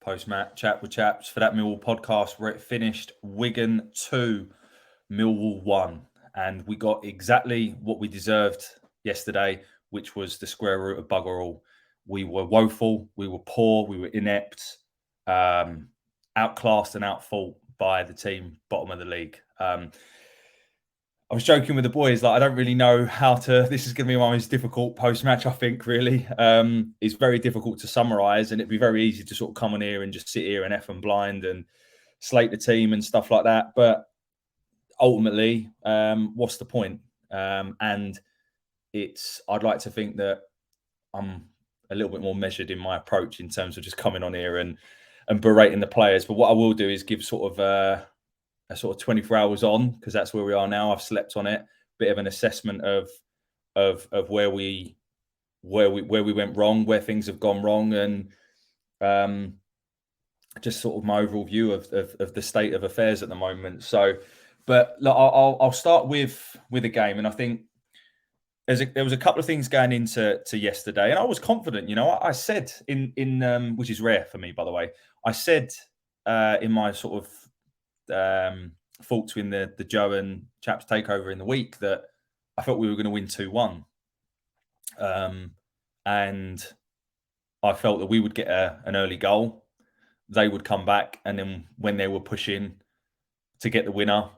Post-match chat with chaps for that Millwall podcast where it finished Wigan 2, Millwall 1. And we got exactly what we deserved yesterday, which was the square root of bugger all. We were woeful, we were poor, we were inept, outclassed and outfought by the team bottom of the league. I was joking with the boys, like, I don't really know how to. This is going to be my most difficult post-match, I think, really. It's very difficult to summarise, and it'd be very easy to sort of come on here and just sit here and F and blind and slate the team and stuff like that. But ultimately, what's the point? And I'd like to think that I'm a little bit more measured in my approach in terms of just coming on here and berating the players. But what I will do is give sort of a sort of 24 hours on, because that's where we are now. I've slept on it. Bit of an assessment of where we went wrong, where things have gone wrong, and just sort of my overall view of the state of affairs at the moment. So, but look, I'll start with a game, and I think there was a couple of things going into yesterday, and I was confident. You know, I said in which is rare for me, by the way. I said in my sort of thoughts in the Joe and Chaps takeover in the week that I thought we were going to win 2-1, and I felt that we would get an early goal, they would come back, and then when they were pushing to get the winner,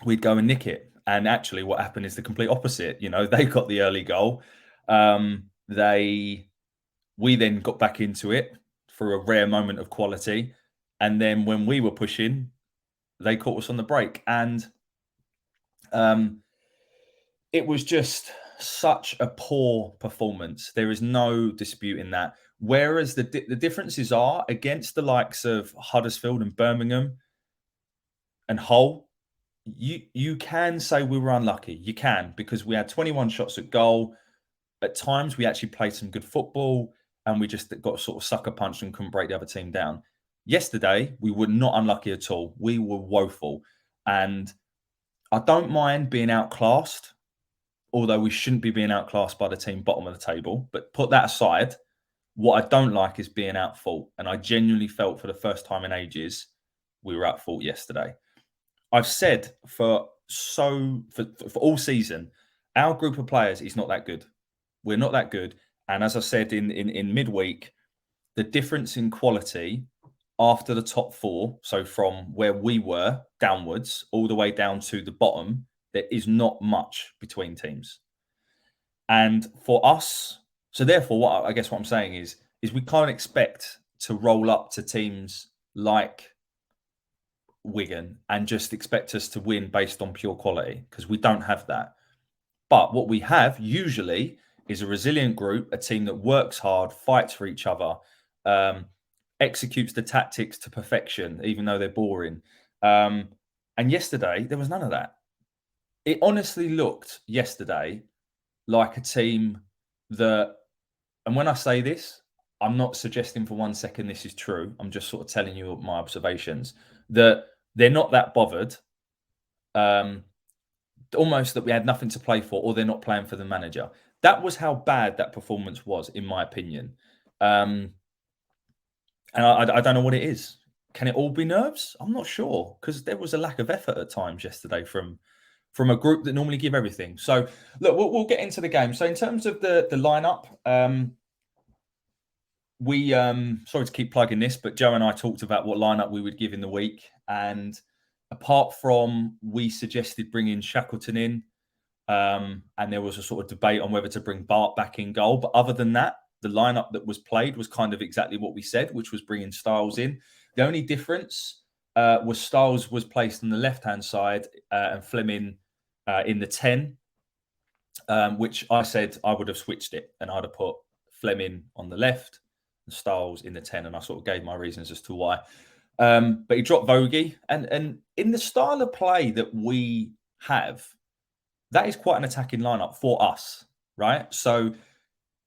we'd go and nick it. And actually what happened is the complete opposite. You know, they got the early goal, we then got back into it for a rare moment of quality, and then when we were pushing, they caught us on the break. And it was just such a poor performance. There is no disputing that. Whereas the differences are against the likes of Huddersfield and Birmingham and Hull, you can say we were unlucky. You can, because we had 21 shots at goal. At times, we actually played some good football, and we just got sort of sucker punched and couldn't break the other team down. Yesterday, we were not unlucky at all. We were woeful. And I don't mind being outclassed, although we shouldn't be being outclassed by the team bottom of the table. But put that aside, what I don't like is being outfought. And I genuinely felt for the first time in ages, we were outfought yesterday. I've said for all season, our group of players is not that good. We're not that good. And as I said in midweek, the difference in quality after the top four, so from where we were downwards, all the way down to the bottom, there is not much between teams. And for us, so therefore, what I'm saying is we can't expect to roll up to teams like Wigan and just expect us to win based on pure quality, because we don't have that. But what we have usually is a resilient group, a team that works hard, fights for each other, executes the tactics to perfection, even though they're boring. And yesterday, there was none of that. It honestly looked yesterday like a team that, and when I say this, I'm not suggesting for 1 second this is true. I'm just sort of telling you my observations, that they're not that bothered. Almost that we had nothing to play for, or they're not playing for the manager. That was how bad that performance was, in my opinion. And I don't know what it is. Can it all be nerves? I'm not sure, because there was a lack of effort at times yesterday from a group that normally give everything. So, look, we'll get into the game. So, in terms of the lineup, we sorry to keep plugging this, but Joe and I talked about what lineup we would give in the week, and apart from we suggested bringing Shackleton in, and there was a sort of debate on whether to bring Bart back in goal, but other than that, the lineup that was played was kind of exactly what we said, which was bringing Styles in. The only difference was Styles was placed on the left-hand side and Fleming in the 10, which I said I would have switched it, and I'd have put Fleming on the left and Styles in the 10, and I sort of gave my reasons as to why. But he dropped Vogie, and in the style of play that we have, that is quite an attacking lineup for us, right? So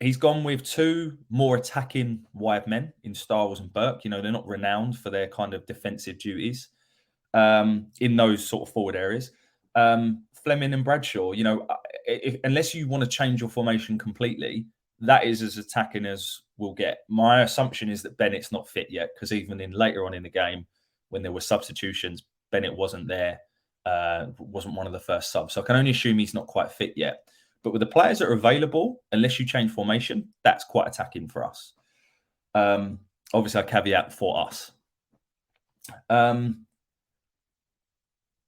he's gone with two more attacking wide men in Styles and Burke. You know, they're not renowned for their kind of defensive duties in those sort of forward areas. Fleming and Bradshaw, you know, unless you want to change your formation completely, that is as attacking as we'll get. My assumption is that Bennett's not fit yet, because even later on in the game, when there were substitutions, Bennett wasn't there, wasn't one of the first subs. So I can only assume he's not quite fit yet. But with the players that are available, unless you change formation, that's quite attacking for us. Obviously, a caveat for us.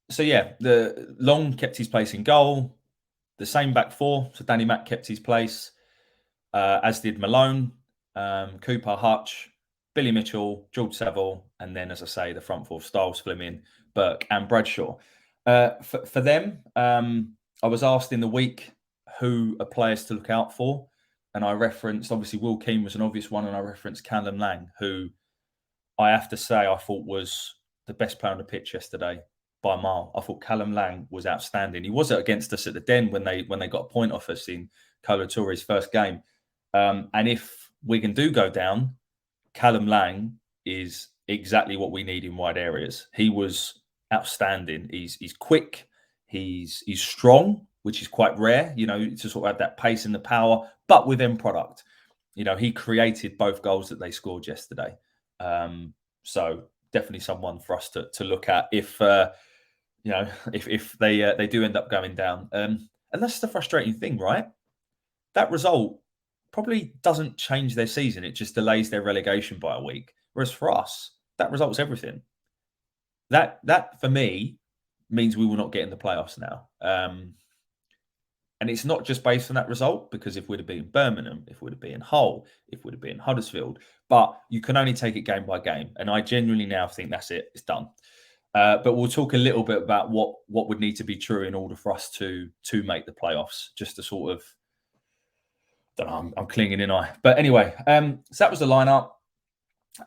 So yeah, the Long kept his place in goal. The same back four. So Danny Mack kept his place, as did Malone, Cooper, Hutch, Billy Mitchell, George Saville, and then, as I say, the front four: Styles, Fleming, Burke, and Bradshaw. For them, I was asked in the week who are players to look out for, and I referenced, obviously, Will Keane was an obvious one, and I referenced Callum Lang, who I have to say I thought was the best player on the pitch yesterday by a mile. I thought Callum Lang was outstanding. He was against us at the Den when they got a point off us in Kolo Toure's first game. And if Wigan do go down, Callum Lang is exactly what we need in wide areas. He was outstanding. He's quick. He's strong, which is quite rare, to sort of have that pace and the power, but with end product. He created both goals that they scored yesterday. So definitely someone for us to look at if they do end up going down. And that's the frustrating thing, right? That result probably doesn't change their season. It just delays their relegation by a week. Whereas for us, that result's everything. That for me means we will not get in the playoffs now. And it's not just based on that result, because if we'd have been Birmingham, if we'd have been Hull, if we'd have been Huddersfield, but you can only take it game by game. And I genuinely now think that's it. It's done. But we'll talk a little bit about what would need to be true in order for us to make the playoffs, just to sort of, I don't know, I'm clinging in. But anyway, so that was the lineup.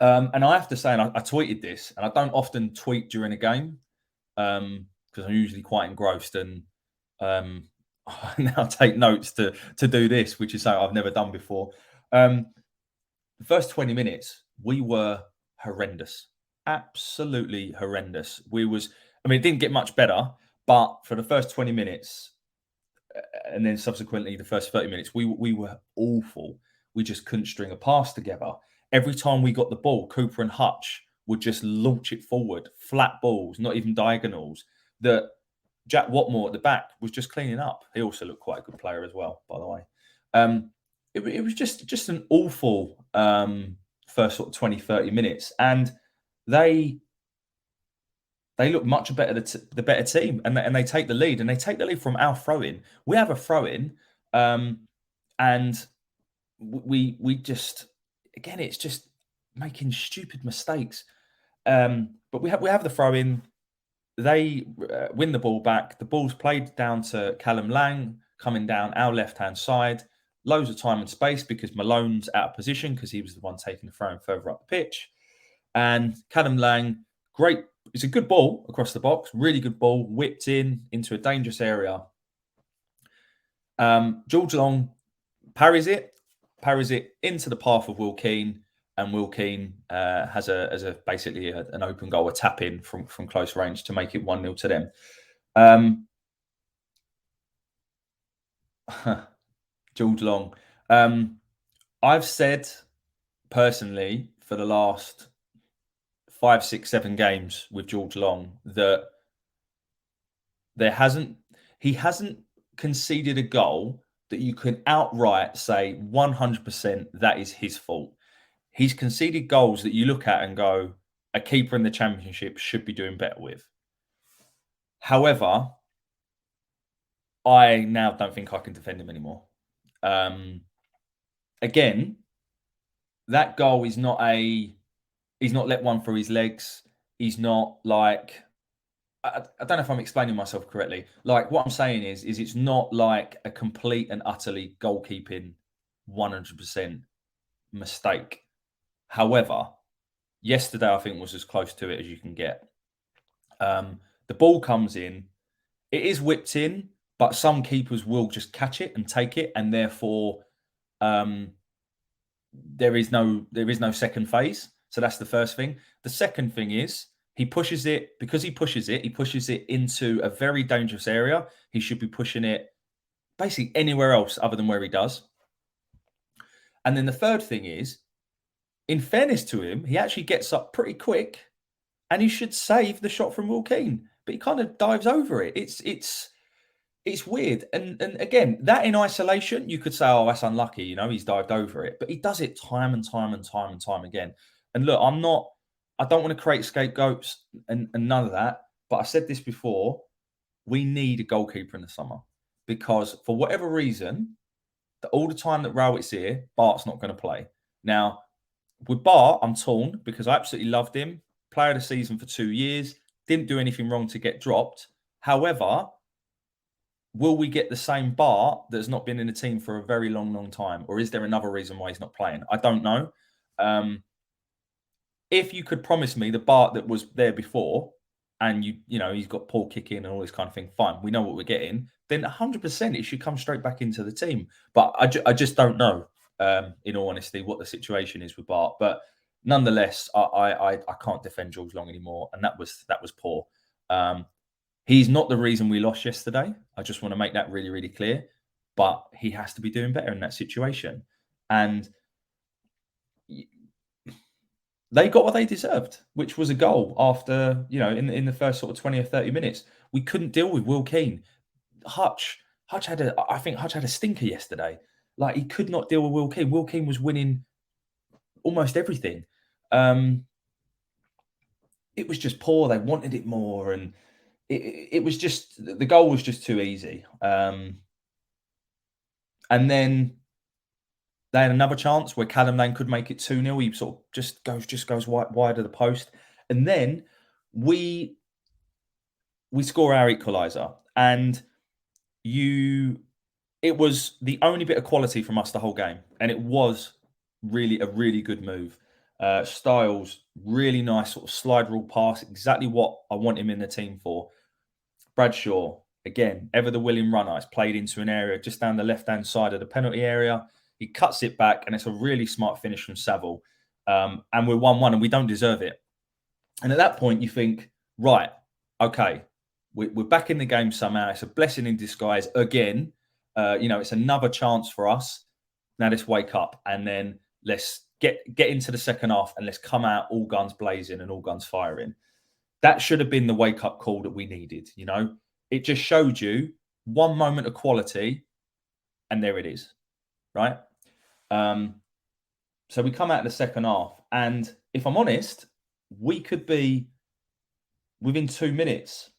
And I have to say, and I tweeted this, and I don't often tweet during a game because I'm usually quite engrossed, and I now take notes to do this, which is something I've never done before. The first 20 minutes, we were horrendous. Absolutely horrendous. It didn't get much better, but for the first 20 minutes, and then subsequently the first 30 minutes, we were awful. We just couldn't string a pass together. Every time we got the ball, Cooper and Hutch would just launch it forward, flat balls, not even diagonals, that Jack Watmore at the back was just cleaning up. He also looked quite a good player as well, by the way. It was just an awful first sort of 20, 30 minutes. And they look much better, the better team, and they take the lead, and they take the lead from our throw-in. We have a throw-in, and we just, again, it's just making stupid mistakes. But we have the throw-in. They win the ball back. The ball's played down to Callum Lang, coming down our left-hand side. Loads of time and space because Malone's out of position because he was the one taking the throw-in further up the pitch. And Callum Lang, great. It's a good ball across the box. Really good ball. Whipped into a dangerous area. George Long parries it into the path of Will Keane. And Will Keane has basically an open goal, a tap in from close range to make it 1-0 to them. George Long. I've said personally for the last 5, 6, 7 games with George Long that he hasn't conceded a goal that you can outright say 100% that is his fault. He's conceded goals that you look at and go, a keeper in the Championship should be doing better with. However, I now don't think I can defend him anymore. Again, that goal is not he's not let one through his legs. He's not like, I don't know if I'm explaining myself correctly. Like, what I'm saying is it's not like a complete and utterly goalkeeping 100% mistake. However, yesterday I think was as close to it as you can get. The ball comes in, it is whipped in, but some keepers will just catch it and take it, and therefore there is no second phase. So that's the first thing. The second thing is he pushes it into a very dangerous area. He should be pushing it basically anywhere else other than where he does. And then the third thing is, in fairness to him, he actually gets up pretty quick, and he should save the shot from Will Keane, but he kind of dives over it. It's weird. And again, that in isolation, you could say, oh, that's unlucky, he's dived over it. But he does it time and time and time and time again. And look, I don't want to create scapegoats and none of that. But I said this before, we need a goalkeeper in the summer, because for whatever reason, all the time that Rowett's here, Bart's not going to play. Now, with Bart, I'm torn, because I absolutely loved him. Player of the season for 2 years. Didn't do anything wrong to get dropped. However, will we get the same Bart that has not been in the team for a very long, long time? Or is there another reason why he's not playing? I don't know. If you could promise me the Bart that was there before, and he's got Paul kicking and all this kind of thing, fine, we know what we're getting, then 100% it should come straight back into the team. But I just don't know, in all honesty, what the situation is with Bart. But nonetheless, I can't defend Jules Long anymore, and that was poor. He's not the reason we lost yesterday. I just want to make that really, really clear. But he has to be doing better in that situation. And they got what they deserved, which was a goal after, in the first sort of 20 or 30 minutes. We couldn't deal with Will Keane. Hutch had a stinker yesterday. Like, he could not deal with Will Keane. Will Keane was winning almost everything. It was just poor. They wanted it more, and it was just, the goal was just too easy. And then they had another chance where Callum Lane could make it 2-0. He sort of just goes wide of the post. And then we score our equaliser. And it was the only bit of quality from us the whole game. And it was really a really good move. Styles, really nice sort of slide rule pass, exactly what I want him in the team for. Bradshaw, again, ever the willing runner. It's played into an area just down the left-hand side of the penalty area. He cuts it back, and it's a really smart finish from Saville. And we're 1-1, and we don't deserve it. And at that point, you think, right, okay, we're back in the game somehow. It's a blessing in disguise again. It's another chance for us. Now let's wake up, and then let's get into the second half, and let's come out all guns blazing and all guns firing. That should have been the wake-up call that we needed, It just showed you one moment of quality, and there it is, right? So we come out of the second half, and if I'm honest, we could be within 2 minutes.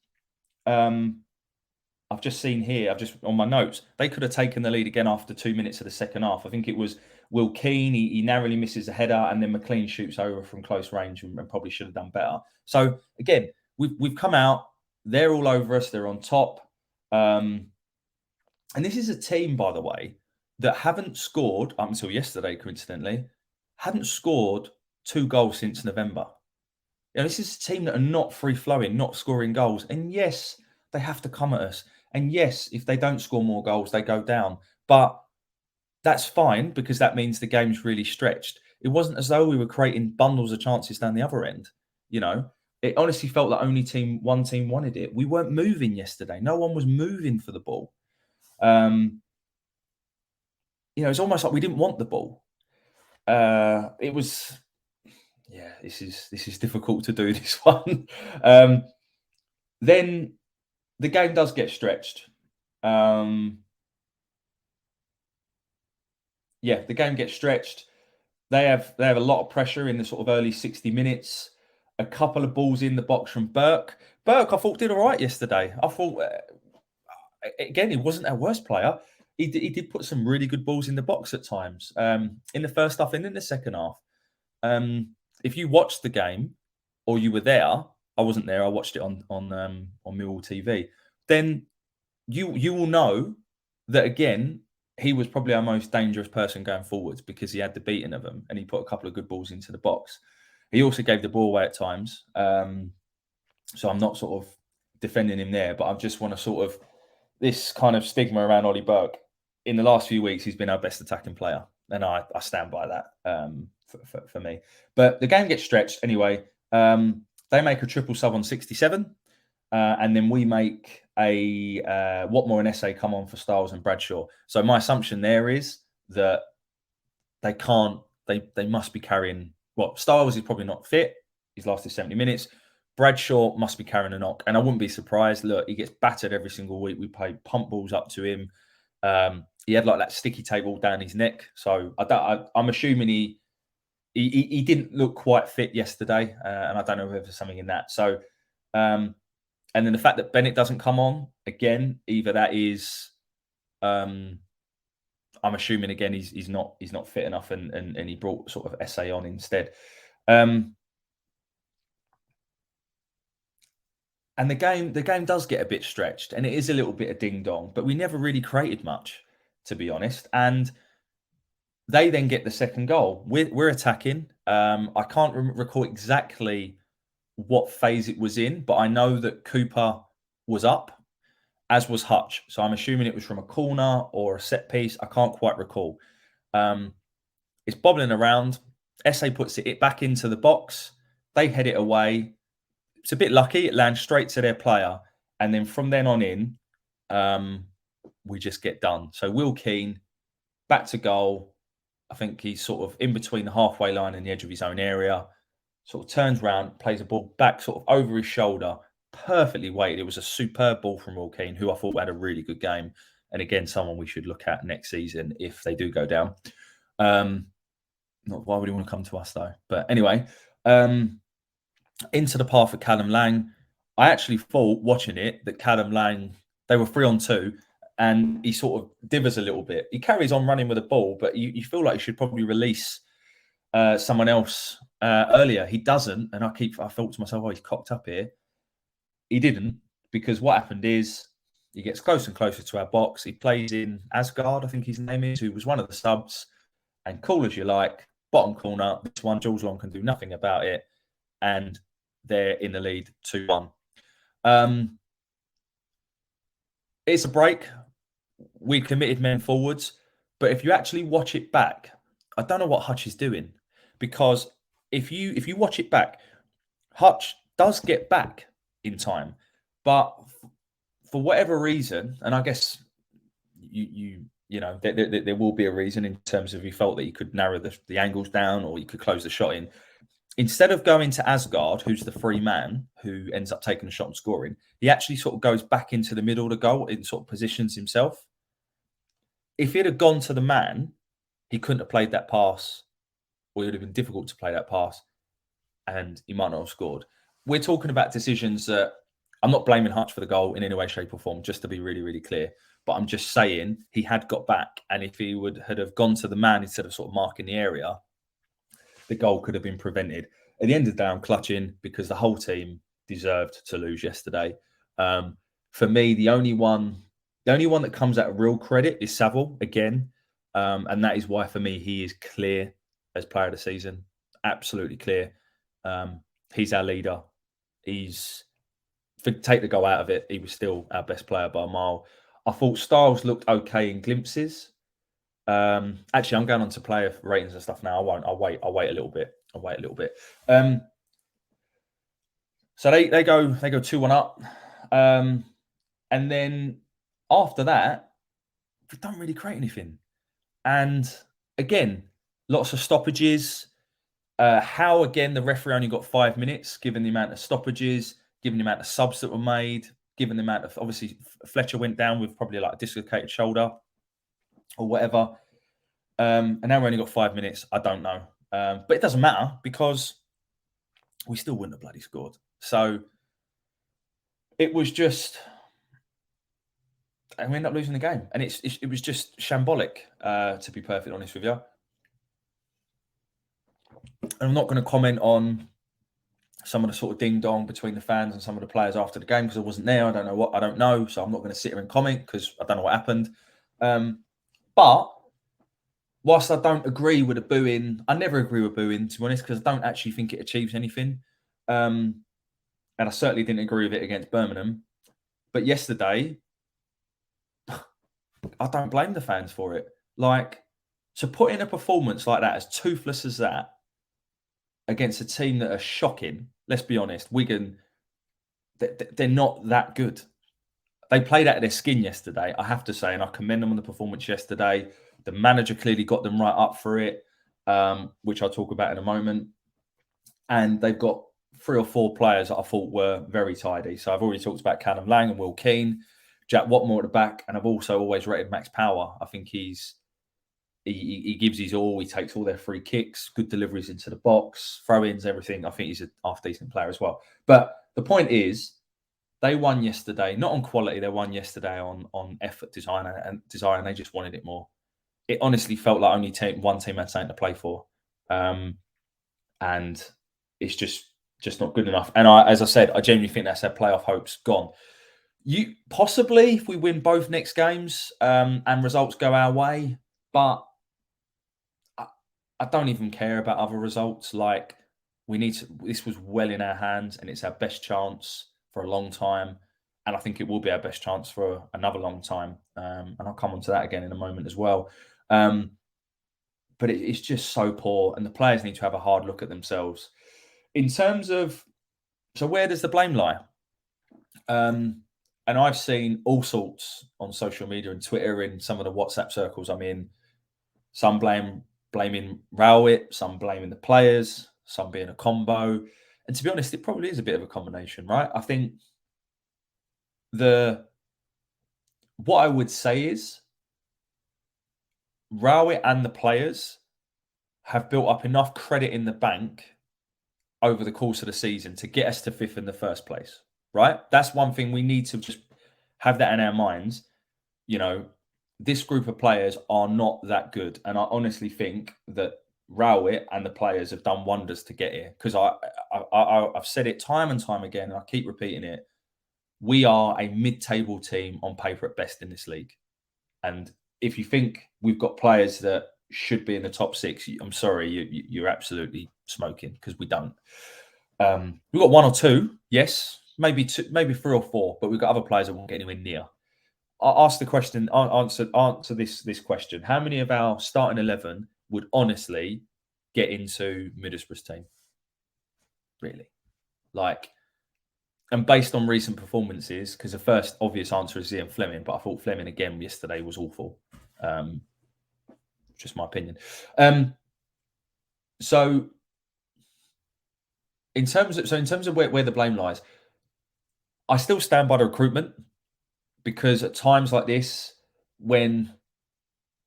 I've just seen here, on my notes, they could have taken the lead again after 2 minutes of the second half. I think it was Will Keane. He narrowly misses a header, and then McLean shoots over from close range and probably should have done better. So again, we've come out. They're all over us. They're on top. And this is a team, by the way, that haven't scored, up until yesterday, coincidentally, hadn't scored 2 goals since November. This is a team that are not free-flowing, not scoring goals. And yes, they have to come at us. And yes, if they don't score more goals, they go down. But that's fine, because that means the game's really stretched. It wasn't as though we were creating bundles of chances down the other end. It honestly felt like only one team wanted it. We weren't moving yesterday. No one was moving for the ball. It's almost like we didn't want the ball. It was, this is difficult to do, this one. Then the game does get stretched. The game gets stretched. They have a lot of pressure in the sort of early 60 minutes. A couple of balls in the box from Burke. Burke, I thought, did all right yesterday. I thought, again, he wasn't our worst player. He did put some really good balls in the box at times, in the first half and in the second half. If you watched the game, or you were there, I wasn't there, I watched it on Millwall TV, then you will know that, again, he was probably our most dangerous person going forwards, because he had the beating of them, and he put a couple of good balls into the box. He also gave the ball away at times. So I'm not sort of defending him there, but I just want to sort of, this kind of stigma around Ollie Burke. In the last few weeks, he's been our best attacking player, and I stand by that for me. But the game gets stretched anyway. They make a triple sub on 67, and then we make a Watmore and Essay come on for Styles and Bradshaw. So my assumption there is that they can't. They must be carrying. Well, Styles is probably not fit. He's lasted 70 minutes. Bradshaw must be carrying a knock, and I wouldn't be surprised. Look, he gets battered every single week. We play pump balls up to him. He had like that sticky tape all down his neck. So I'm assuming he didn't look quite fit yesterday, and I don't know if there's something in that. So, and then the fact that Bennett doesn't come on again, either that is, I'm assuming again he's not fit enough, and he brought sort of SA on instead. And the game does get a bit stretched, and it is a little bit of ding dong, but we never really created much, to be honest. And they then get the second goal. We're attacking. I can't recall exactly what phase it was in, but I know that Cooper was up, as was Hutch. So I'm assuming it was from a corner or a set piece. I can't quite recall. It's bobbling around. SA puts it back into the box. They head it away. It's a bit lucky. It lands straight to their player. And then from then on in, we just get done. So Will Keane, back to goal. I think he's sort of in between the halfway line and the edge of his own area. Sort of turns around, plays a ball back sort of over his shoulder. Perfectly weighted. It was a superb ball from Will Keane, who I thought had a really good game. And again, someone we should look at next season if they do go down. Not why would he want to come to us, though? But anyway, into the path of Callum Lang. I actually thought, watching it, that Callum Lang, they were 3-on-2, and he sort of divers a little bit. He carries on running with the ball, but you feel like he should probably release someone else earlier. He doesn't, and I thought to myself, oh, he's cocked up here. He didn't, because what happened is he gets closer and closer to our box. He plays in Asgard, I think his name is, who was one of the subs, and cool as you like, bottom corner, this one, Jules Long can do nothing about it, and they're in the lead 2-1. It's a break. We committed men forwards, but if you actually watch it back, I don't know what Hutch is doing, because if you watch it back, Hutch does get back in time, but for whatever reason, and I guess you know there will be a reason in terms of he felt that he could narrow the angles down or he could close the shot in. Instead of going to Asgard, who's the free man, who ends up taking the shot and scoring, he actually sort of goes back into the middle of the goal and sort of positions himself. If he'd have gone to the man, he couldn't have played that pass, or it would have been difficult to play that pass, and he might not have scored. We're talking about decisions that I'm not blaming Hutch for the goal in any way, shape, or form, just to be really, really clear. But I'm just saying he had got back, and if he had have gone to the man instead of sort of marking the area, the goal could have been prevented. At the end of the day, I'm clutching because the whole team deserved to lose yesterday. For me, the only one that comes out of real credit is Saville again, and that is why for me he is clear as player of the season, absolutely clear. He's our leader. Take the goal out of it, he was still our best player by a mile. I thought Styles looked okay in glimpses. Actually, I'm going on to player ratings and stuff now. I won't. I'll wait a little bit. So they go 2-1 up, and then after that, we don't really create anything. And again, lots of stoppages. How again the referee only got 5 minutes, given the amount of stoppages, given the amount of subs that were made, given the amount of, obviously Fletcher went down with probably like a dislocated shoulder or whatever. And now we only got 5 minutes. I don't know. But it doesn't matter because we still wouldn't have bloody scored. So it was just, and we ended up losing the game. And it was just shambolic, to be perfectly honest with you. And I'm not going to comment on some of the sort of ding-dong between the fans and some of the players after the game because I wasn't there. I don't know. So I'm not going to sit here and comment because I don't know what happened. But whilst I don't agree with the booing, I never agree with booing, to be honest, because I don't actually think it achieves anything. And I certainly didn't agree with it against Birmingham. But yesterday, I don't blame the fans for it. Like, to put in a performance like that, as toothless as that, against a team that are shocking, let's be honest, Wigan, they're not that good. They played out of their skin yesterday, I have to say, and I commend them on the performance yesterday. The manager clearly got them right up for it. which I'll talk about in a moment. And they've got 3 or 4 players that I thought were very tidy. So I've already talked about Callum Lang and Will Keane, Jack Watmore at the back, and I've also always rated Max Power. I think he gives his all. He takes all their free kicks, good deliveries into the box, throw-ins, everything. I think he's a half-decent player as well. But the point is, they won yesterday, not on quality. They won yesterday on effort, design, and they just wanted it more. It honestly felt like only one team had something to play for, and it's just not good enough. And as I said, I genuinely think that's their playoff hopes gone. You possibly, if we win both next games and results go our way, but I don't even care about other results. Like, we need to. This was well in our hands, and it's our best chance for a long time. And I think it will be our best chance for another long time. And I'll come on to that again in a moment as well. But it's just so poor, and the players need to have a hard look at themselves. In terms of, so where does the blame lie? And I've seen all sorts on social media and Twitter, in some of the WhatsApp circles I'm in. Some blaming Rowett, some blaming the players, some being a combo. And to be honest, it probably is a bit of a combination, right? I think what I would say is Rowett and the players have built up enough credit in the bank over the course of the season to get us to 5th in the first place, right? That's one thing we need to just have that in our minds. You know, this group of players are not that good. And I honestly think that Rowett and the players have done wonders to get here. Because I've said it time and time again, and I keep repeating it. We are a mid-table team on paper at best in this league. And if you think we've got players that should be in the top 6, I'm sorry, you're absolutely smoking, because we don't. We've got 1 or 2, yes, maybe 2, maybe 3 or 4, but we've got other players that won't get anywhere near. I'll ask the question. Answer this question. How many of our starting 11 would honestly get into Middlesbrough's team? Really? Like, and based on recent performances, because the first obvious answer is Ian Fleming, but I thought Fleming again yesterday was awful. Just my opinion. So in terms of where the blame lies, I still stand by the recruitment, because at times like this, when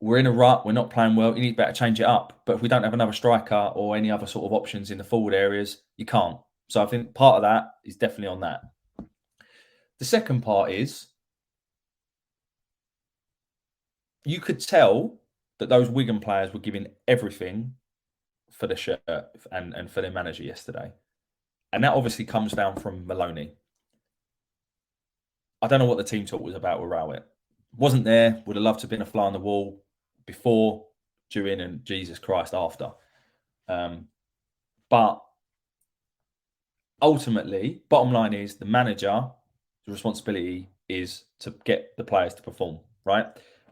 we're in a rut, we're not playing well, you need to better change it up. But if we don't have another striker or any other sort of options in the forward areas, you can't. So I think part of that is definitely on that. The second part is, you could tell that those Wigan players were giving everything for the shirt and for their manager yesterday. And that obviously comes down from Maloney. I don't know what the team talk was about with Rowett. Wasn't there. Would have loved to have been a fly on the wall before, during, and Jesus Christ after. But ultimately, bottom line is, the manager, the responsibility is to get the players to perform, right?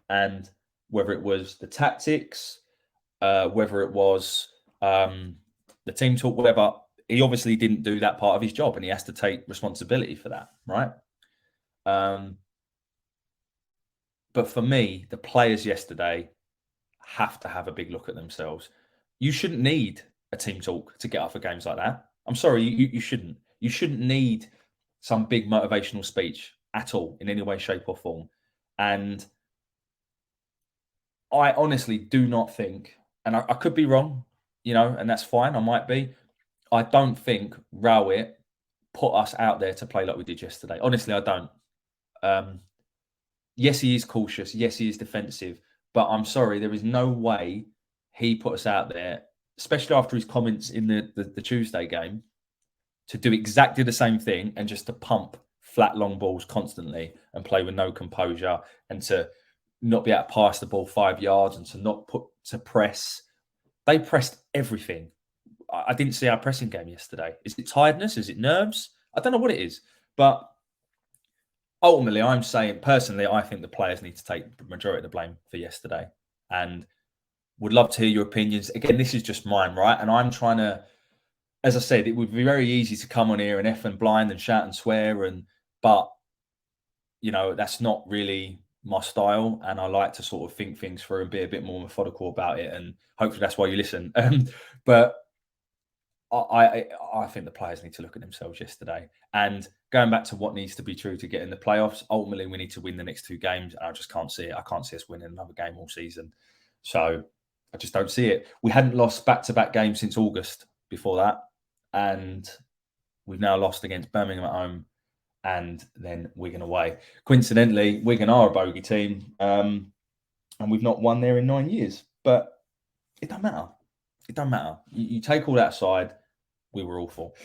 And whether it was the tactics, whether it was the team talk, whatever, he obviously didn't do that part of his job, and he has to take responsibility for that, right? But for me, the players yesterday have to have a big look at themselves. You shouldn't need a team talk to get up for games like that. I'm sorry, you shouldn't. You shouldn't need some big motivational speech at all, in any way, shape, or form. And I honestly do not think, and I could be wrong, and that's fine, I might be. I don't think Rowett put us out there to play like we did yesterday. Honestly, I don't. Yes, he is cautious. Yes, he is defensive. But I'm sorry, there is no way he put us out there, especially after his comments in the Tuesday game, to do exactly the same thing and just to pump flat long balls constantly and play with no composure, and to not be able to pass the ball 5 yards, and to press. They pressed everything. I didn't see our pressing game yesterday. Is it tiredness? Is it nerves? I don't know what it is. But ultimately, I'm saying, personally, I think the players need to take the majority of the blame for yesterday, and would love to hear your opinions. Again, this is just mine, right? And I'm trying to, as I said, it would be very easy to come on here and F and blind and shout and swear, but that's not really my style, and I like to sort of think things through and be a bit more methodical about it. And hopefully that's why you listen. But I think the players need to look at themselves yesterday. And going back to what needs to be true to get in the playoffs, ultimately we need to win the next 2 games. And I just can't see it. I can't see us winning another game all season. So I just don't see it. We hadn't lost back-to-back games since August before that. And we've now lost against Birmingham at home and then Wigan away. Coincidentally, Wigan are a bogey team. And we've not won there in 9 years. But it don't matter. It don't matter. You take all that aside, we were awful.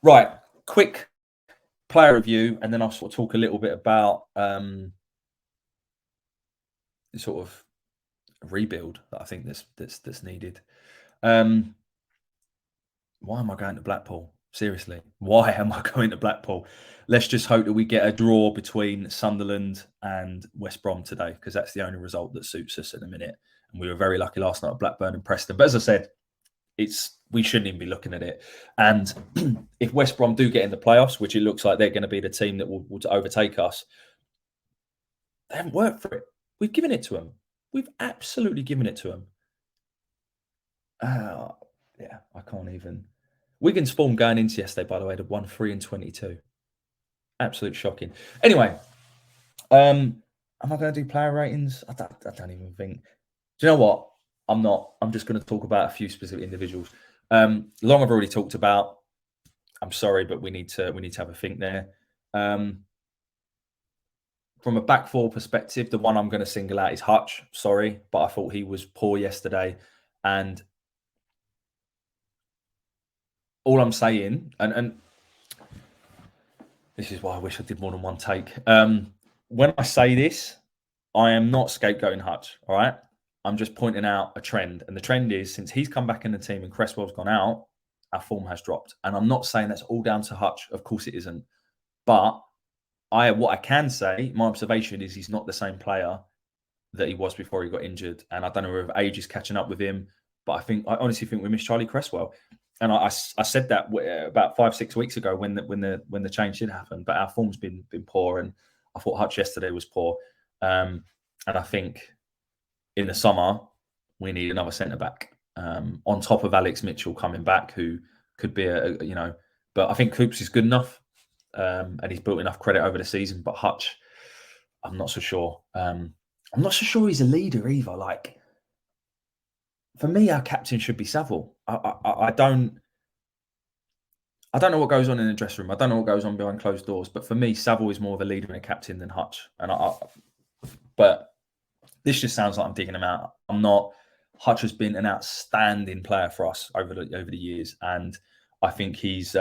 Right, quick player review, and then I'll sort of talk a little bit about sort of rebuild that I think that's needed. Why am I going to Blackpool? Seriously, why am I going to Blackpool? Let's just hope that we get a draw between Sunderland and West Brom today, because that's the only result that suits us at the minute. And we were very lucky last night at Blackburn and Preston. But as I said, we shouldn't even be looking at it. And if West Brom do get in the playoffs, which it looks like they're going to be the team that will overtake us, they haven't worked for it. We've given it to them. We've absolutely given it to them. Yeah, I can't even. Wigan's form going into yesterday, by the way, they'd won 3-22. Absolute shocking. Anyway, am I going to do player ratings? I don't even think. Do you know what? I'm not. I'm just going to talk about a few specific individuals. Long I've already talked about. I'm sorry, but we need to have a think there. From a back four perspective, the one I'm going to single out is Hutch. Sorry, but I thought he was poor yesterday. And all I'm saying, and this is why I wish I did more than one take. When I say this, I am not scapegoating Hutch. All right. I'm just pointing out a trend. And the trend is, since he's come back in the team and Cresswell's gone out, our form has dropped. And I'm not saying that's all down to Hutch. Of course it isn't. But what I can say, my observation is he's not the same player that he was before he got injured. And I don't know if age is catching up with him. But I honestly think we miss Charlie Cresswell. And I said that about 5-6 weeks ago when the change did happen. But our form's been poor. And I thought Hutch yesterday was poor. And I think in the summer, we need another centre-back on top of Alex Mitchell coming back, who could be but I think Coops is good enough and he's built enough credit over the season. But Hutch, I'm not so sure. I'm not so sure he's a leader either. Like, for me, our captain should be Saville. I don't know what goes on in the dressing room. I don't know what goes on behind closed doors. But for me, Saville is more of a leader and a captain than Hutch. But this just sounds like I'm digging him out. I'm not. Hutch has been an outstanding player for us over the years, and I think he's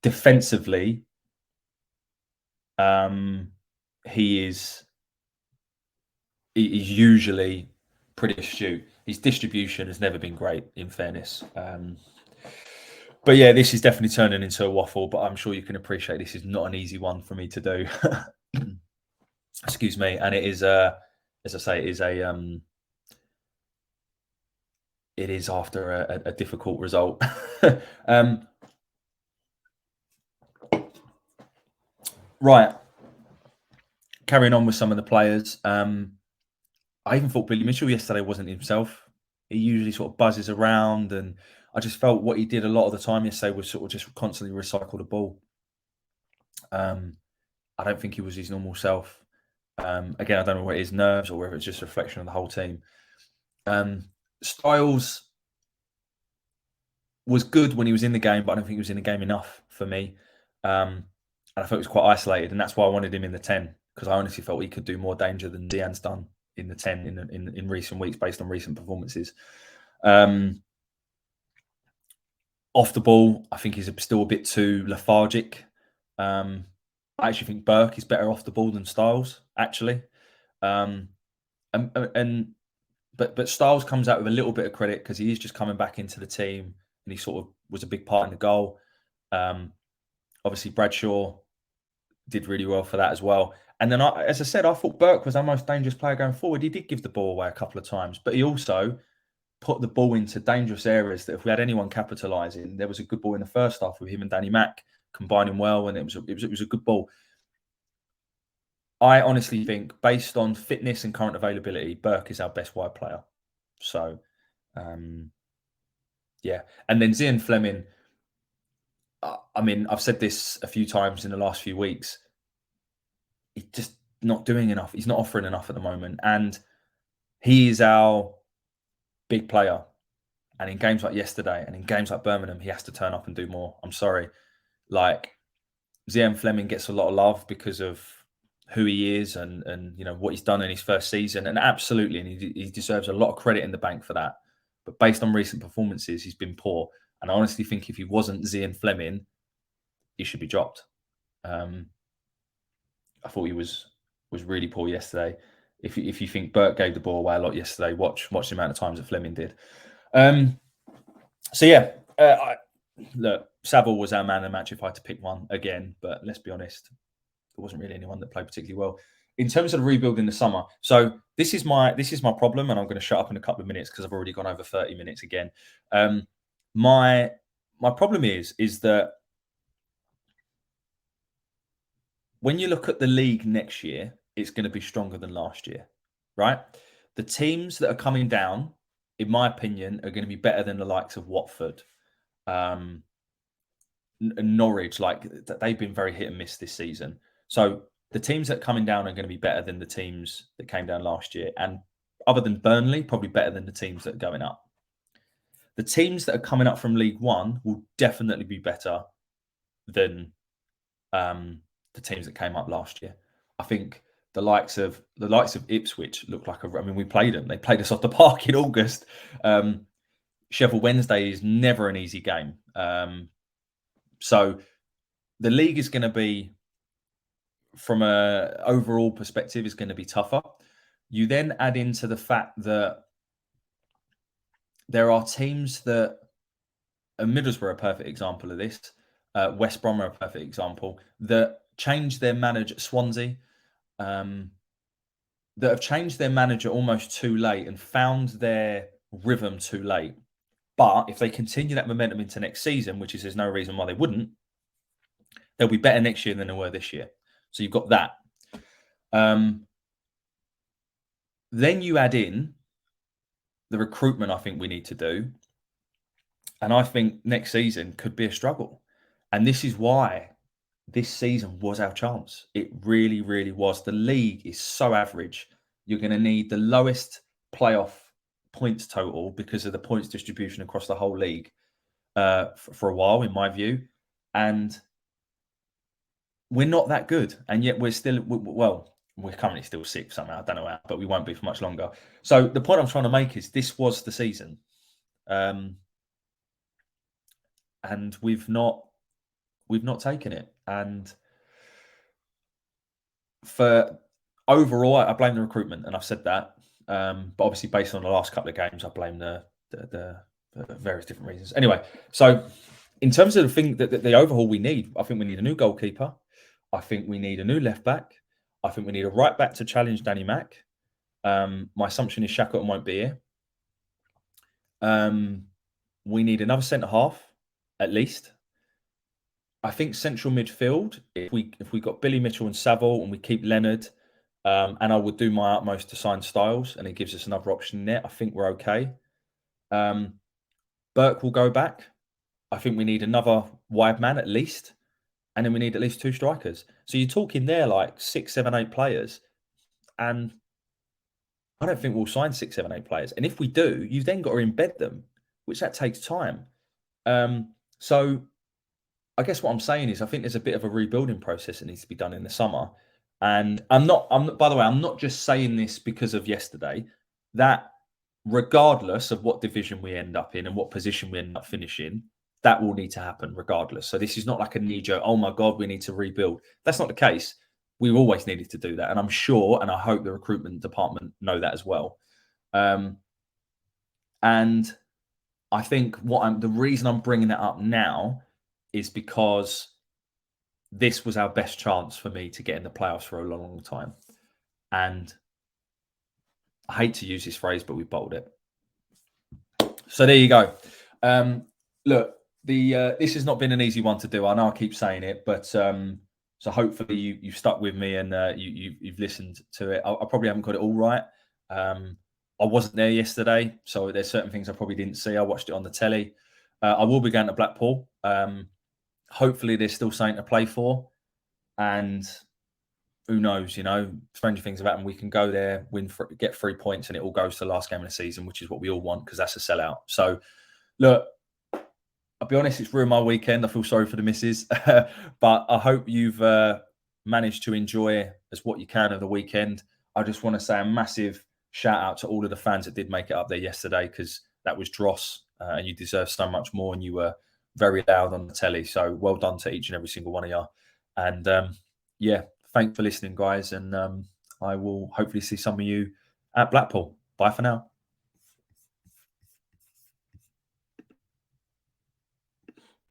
defensively, he's usually pretty astute. His distribution has never been great, in fairness. But yeah, this is definitely turning into a waffle. But I'm sure you can appreciate this is not an easy one for me to do. Excuse me, and it is as I say, it is after a difficult result. Right, carrying on with some of the players. I even thought Billy Mitchell yesterday wasn't himself. He usually sort of buzzes around, and I just felt what he did a lot of the time yesterday was sort of just constantly recycle the ball. I don't think he was his normal self. Again, I don't know whether it's nerves or whether it's just a reflection of the whole team. Styles was good when he was in the game, but I don't think he was in the game enough for me. And I thought he was quite isolated, and that's why I wanted him in the 10, because I honestly felt he could do more danger than Dean's done in the 10 in recent weeks based on recent performances. Off the ball, I think he's still a bit too lethargic. I actually think Burke is better off the ball than Styles, actually. But Styles comes out with a little bit of credit because he is just coming back into the team and he sort of was a big part in the goal. Obviously, Bradshaw did really well for that as well. And then, as I said, I thought Burke was our most dangerous player going forward. He did give the ball away a couple of times, but he also put the ball into dangerous areas that if we had anyone capitalising, there was a good ball in the first half with him and Danny Mack combining well, and it was a good ball. I honestly think, based on fitness and current availability, Burke is our best wide player. So, yeah. And then Zian Fleming, I mean, I've said this a few times in the last few weeks. He's just not doing enough. He's not offering enough at the moment. And he is our big player. And in games like yesterday and in games like Birmingham, he has to turn up and do more. I'm sorry. Like, Zian Fleming gets a lot of love because of who he is and what he's done in his first season. And absolutely, and he deserves a lot of credit in the bank for that. But based on recent performances, he's been poor. And I honestly think if he wasn't Zian Fleming, he should be dropped. I thought he was really poor yesterday. If you think Burke gave the ball away a lot yesterday, watch the amount of times that Fleming did. So yeah, look, Saville was our man of the match if I had to pick one again. But let's be honest, there wasn't really anyone that played particularly well. In terms of the rebuild in the summer, so this is my problem, and I'm going to shut up in a couple of minutes because I've already gone over 30 minutes again. My problem is that when you look at the league next year, it's going to be stronger than last year, right? The teams that are coming down, in my opinion, are going to be better than the likes of Watford, Norwich. Like, they've been very hit and miss this season. So the teams that are coming down are going to be better than the teams that came down last year. And other than Burnley, probably better than the teams that are going up. The teams that are coming up from League One will definitely be better than the teams that came up last year. I think the likes of Ipswich look like we played them. They played us off the park in August. Sheffield Wednesday is never an easy game. So the league is going to be, from a overall perspective, is going to be tougher. You then add into the fact that there are teams that, and Middlesbrough are a perfect example of this. West Brom are a perfect example, that changed their manager, Swansea, that have changed their manager almost too late and found their rhythm too late. But if they continue that momentum into next season, which is there's no reason why they wouldn't, they'll be better next year than they were this year. So you've got that. Then you add in the recruitment I think we need to do. And I think next season could be a struggle. And this is why this season was our chance. It really, really was. The league is so average. You're going to need the lowest playoff points total because of the points distribution across the whole league for a while, in my view. And we're not that good. And yet we're still, we're currently still sixth somehow. I don't know how, but we won't be for much longer. So the point I'm trying to make is this was the season. And we've not taken it. And for overall, I blame the recruitment, and I've said that. But obviously, based on the last couple of games, I blame the various different reasons. Anyway, so in terms of the overhaul we need, I think we need a new goalkeeper. I think we need a new left back. I think we need a right back to challenge Danny Mack. My assumption is Shackleton won't be here. We need another centre half, at least. I think central midfield, if we got Billy Mitchell and Saville and we keep Leonard, and I would do my utmost to sign Styles, and it gives us another option there, I think we're okay. Burke will go back. I think we need another wide man at least, and then we need at least two strikers. So you're talking there like 6, 7, 8 players, and I don't think we'll sign 6, 7, 8 players. And if we do, you've then got to embed them, which that takes time. So I guess what I'm saying is I think there's a bit of a rebuilding process that needs to be done in the summer. And I'm not, by the way, I'm not just saying this because of yesterday. That regardless of what division we end up in and what position we end up finishing, that will need to happen regardless. So this is not like a knee-jerk, oh my God, we need to rebuild. That's not the case. We've always needed to do that. And I'm sure, and I hope the recruitment department know that as well. And I think the reason I'm bringing that up now is because this was our best chance for me to get in the playoffs for a long, long time. And I hate to use this phrase, but we bottled it. So there you go. Look, this has not been an easy one to do. I know I keep saying it, but So hopefully you've stuck with me and you've listened to it. I probably haven't got it all right. I wasn't there yesterday, so there's certain things I probably didn't see. I watched it on the telly. I will be going to Blackpool. Hopefully there's still something to play for, and who knows, stranger things have happened. We can go there, get 3 points, and it all goes to the last game of the season, which is what we all want because that's a sellout. So, look, I'll be honest, it's ruined my weekend. I feel sorry for the missus, but I hope you've managed to enjoy as what you can of the weekend. I just want to say a massive shout out to all of the fans that did make it up there yesterday, because that was dross, and you deserve so much more, and you were very loud on the telly. So well done to each and every single one of you. And yeah, thanks for listening, guys. And I will hopefully see some of you at Blackpool. Bye for now.